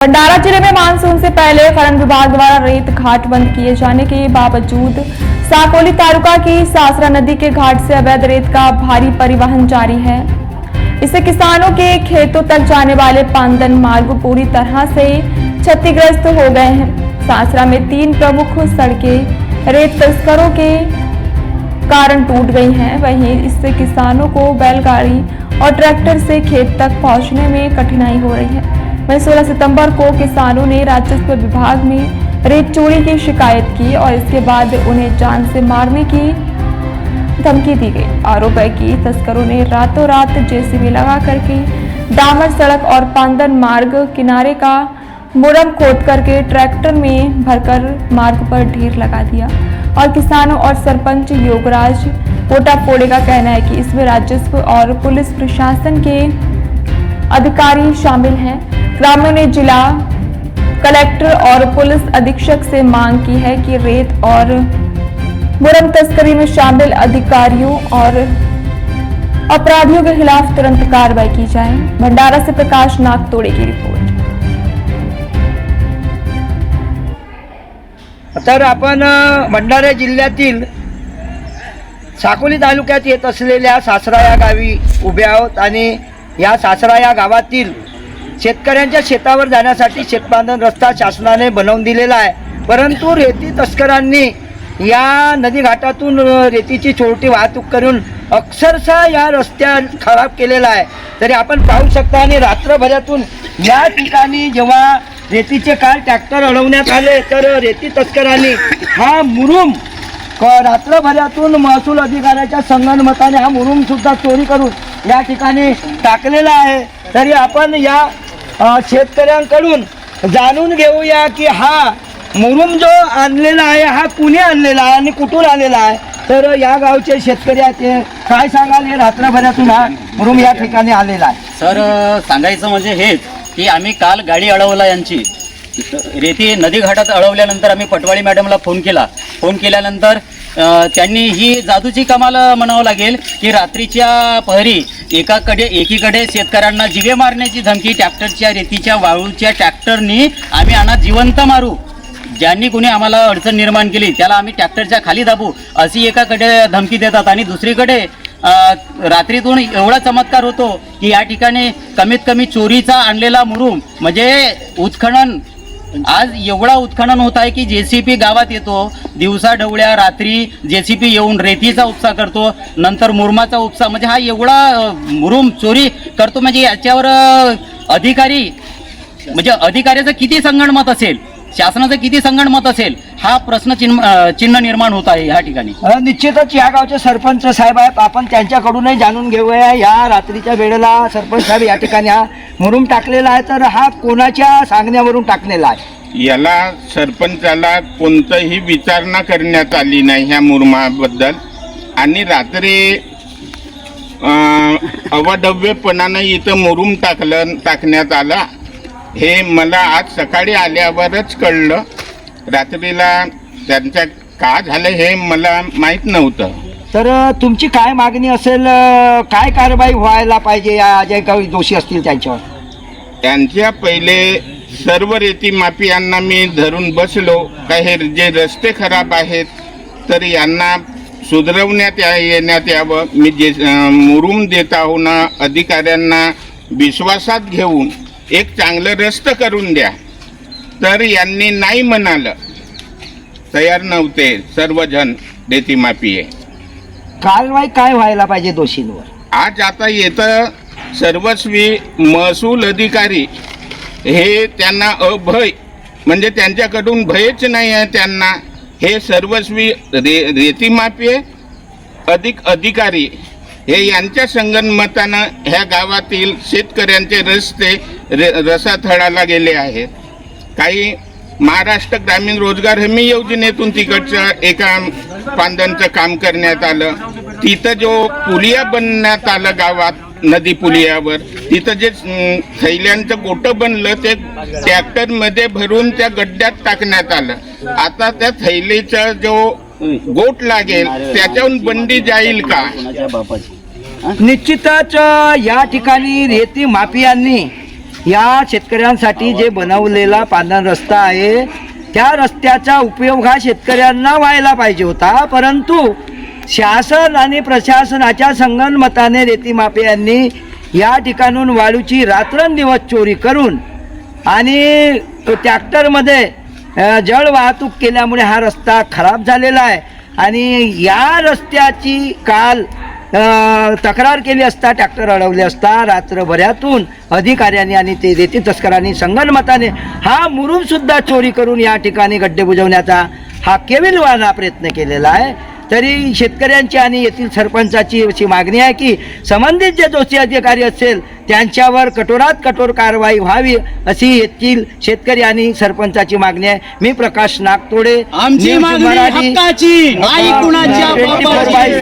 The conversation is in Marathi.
भंडारा जिले में मानसून से पहले खनन विभाग द्वारा रेत घाट बंद किए जाने के बावजूद साकोली तालुका की सासरा नदी के घाट से अवैध रेत का भारी परिवहन जारी है। इससे किसानों के खेतों तक जाने वाले पांदन मार्ग पूरी तरह से क्षतिग्रस्त हो गए हैं। सासरा में 3 प्रमुख सड़कें रेत तस्करों के कारण टूट गई हैं। वहीं इससे किसानों को बैलगाड़ी और ट्रैक्टर से खेत तक पहुंचने में कठिनाई हो रही है। वहीं 16 सितंबर को किसानों ने राजस्व विभाग में रेत चोरी की शिकायत की और इसके बाद उन्हें जान से मारने की धमकी दी गई। आरोप है कि तस्करों ने रातों रात जेसीबी लगा करके डामर सड़क और पांदन मार्ग किनारे का मुरम खोद करके ट्रैक्टर में भरकर मार्ग पर ढेर लगा दिया और किसानों और सरपंच योगराज पोटापोड़े का कहना है कि इसमें राजस्व और पुलिस प्रशासन के अधिकारी शामिल हैं। ग्रामीणों ने जिला कलेक्टर और पुलिस अधीक्षक से मांग की है कि रेत और मुरम तस्करी में शामिल अधिकारियों और अपराधियों के खिलाफ तुरंत कार्रवाई की जाए। भंडारा से प्रकाश नागतोड़े की रिपोर्ट। तर आपण भंडारा जिल्ह्यातील साकोली तालुक्यात येत असलेल्या सासरा या गावी उभे आहोत आणि या सासरा या गावातील शेतकऱ्यांच्या शेतावर जाण्यासाठी शेतबांधण रस्ता शासनाने बनवून दिलेला आहे, परंतु रेती तस्करांनी या नदी घाटातून रेतीची छोटी वाहतूक करून अक्षरशः या रस्त्या खराब केलेला आहे। तरी आपण पाहू शकता आणि रात्रभरातून या ठिकाणी जेव्हा रेतीचे काल ट्रॅक्टर अडवण्यात आले तर रेती तस्करांनी हा मुरुम रात्रभरातून महसूल अधिकाऱ्याच्या संगनमताने हा मुरुम सुद्धा चोरी करून या ठिकाणी टाकलेला आहे। तरी आपण या शेतकऱ्यांकडून जाणून घेऊया की हा मुरुम जो आणलेला आहे हा कुणी आणलेला आहे आणि कुठून आलेला आहे। तर या गावचे शेतकरी आहेत, काय सांगाल हे रात्रभरातून हा मुरुम या ठिकाणी आलेला आहे? सर सांगायचं म्हणजे हेच की आम्ही काल गाडी अडवला यांची रेती नदी घाटात अडवल्यानंतर आम्ही पटवाळी मॅडमला फोन केल्यानंतर त्यांनी ही जादूची कमाल म्हणावं लागेल की रात्रीच्या पहरी एकीकडे शेतकऱ्यांना जिवे मारण्याची धमकी ट्रॅक्टरच्या रेतीच्या वाळूच्या ट्रॅक्टरनी आम्ही आणा जिवंत मारू, ज्यांनी कुणी आम्हाला अडचण निर्माण केली त्याला आम्ही ट्रॅक्टरच्या खाली दाबू अशी एकाकडे धमकी देतात आणि दुसरीकडे रात्रीतून एवढा चमत्कार होतो की या ठिकाणी कमीत कमी चोरीचा आणलेला मुरुम म्हणजे उत्खनन आज एवढा उत्खनन होत आहे की जेसीपी गावात येतो, दिवसा ढवळ्या रात्री जेसीपी येऊन रेतीचा उपसा करतो, नंतर मुरमाचा उपसा, म्हणजे हा एवढा मुरुम चोरी करतो। म्हणजे याच्यावर अधिकारी म्हणजे अधिकाऱ्याचं किती संगणमत असेल, शासनाचं किती संगणमत असेल हा प्रश्न चिन्ह निर्माण होत आहे या ठिकाणी। निश्चितच या गावचे सरपंच साहेब आहेत, आपण त्यांच्याकडूनही जाणून घेऊया या रात्रीच्या वेळेला सरपंच साहेब या ठिकाणी हा मुरुम टाकलेला आहे, तर हा कोणाच्या सांगण्यावरून टाकलेला आहे? याला सरपंचाला कोणतीही विचारणा करण्यात आली नाही ह्या मुरुमाबद्दल आणि रात्री अवाढव्यपणाने इथं मुरुम टाकण्यात आला हे मला आज सकाळी आल्यावरच कळलं। रात्रीला त्यांच्या का झालं हे मला माहीत नव्हतं। तर तुमची काय मागणी असेल, काय कारवाई व्हायला पाहिजे या जे काही दोषी असतील त्यांच्यावर? त्यांच्या पहिले सर्व रेती माफियांना मी धरून बसलो का हे जे रस्ते खराब आहेत तर यांना सुधारवण्यात येण्यात यावं। मी जे मुरुम देत आहो ना अधिकाऱ्यांना विश्वासात घेऊन एक चांगलं रस्तं करून द्या, तर यांनी नाही म्हणालं, तयार नव्हते सर्वजण रेती माफिये। कारवाई काय व्हायला पाहिजे दोषींवर? आज आता येतं सर्वस्वी महसूल अधिकारी हे त्यांना अभय म्हणजे त्यांच्याकडून भयच नाही आहे त्यांना, हे सर्वस्वी रेती माफिये अधिक अधिकारी हे यांच्या संगनमतानं ह्या गावातील शेतकऱ्यांचे रस्ते रसातळाला गेले आहेत। काही महाराष्ट्र ग्रामीण रोजगार हमी योजनेतून तिकडचं एका पांदनचं काम करण्यात आलं, तिथं जो पुलिया बनण्यात आलं गावात नदी पुलियावर, तिथं जे थैल्यांचं गोटं बनलं ते ट्रॅक्टरमध्ये भरून त्या गड्ड्यात टाकण्यात आलं। आता त्या थैलीचा जो गोट लागेल त्याच्याहून बंदी जाईल का? निश्चितच या ठिकाणी रेती माफियांनी या शेतकऱ्यांसाठी जे बनवलेला पांढरा रस्ता आहे त्या रस्त्याचा उपयोग हा शेतकऱ्यांना व्हायला पाहिजे होता, परंतु शासन आणि प्रशासनाच्या संगनमताने रेती माफियांनी या ठिकाणून वाळूची रात्रंदिवस चोरी करून आणि ट्रॅक्टरमध्ये जळ वाहतूक केल्यामुळे हा रस्ता खराब झालेला आहे. आणि या रस्त्याची काल तक्रार केली असता, ट्रॅक्टर अडवले असता, रात्रभरातून अधिकाऱ्यांनी आणि ते रेती तस्करांनी संगनमताने हा मुरुमसुद्धा चोरी करून या ठिकाणी गड्डे बुजवण्याचा हा केविलवाणा प्रयत्न केलेला आहे. तरी शेतकऱ्यांची आणि येथील सरपंचाची अशी मागणी आहे की संबंधित जे दोषी अधिकारी असेल त्यांच्यावर कठोरात कठोर कारवाई व्हावी अशी येथील शेतकरी आणि सरपंचाची मागणी आहे. मी प्रकाश नागतोडे, आमची न्यूज मागणी मराठी, हक्काची, नाही कुणाच्या 24/7.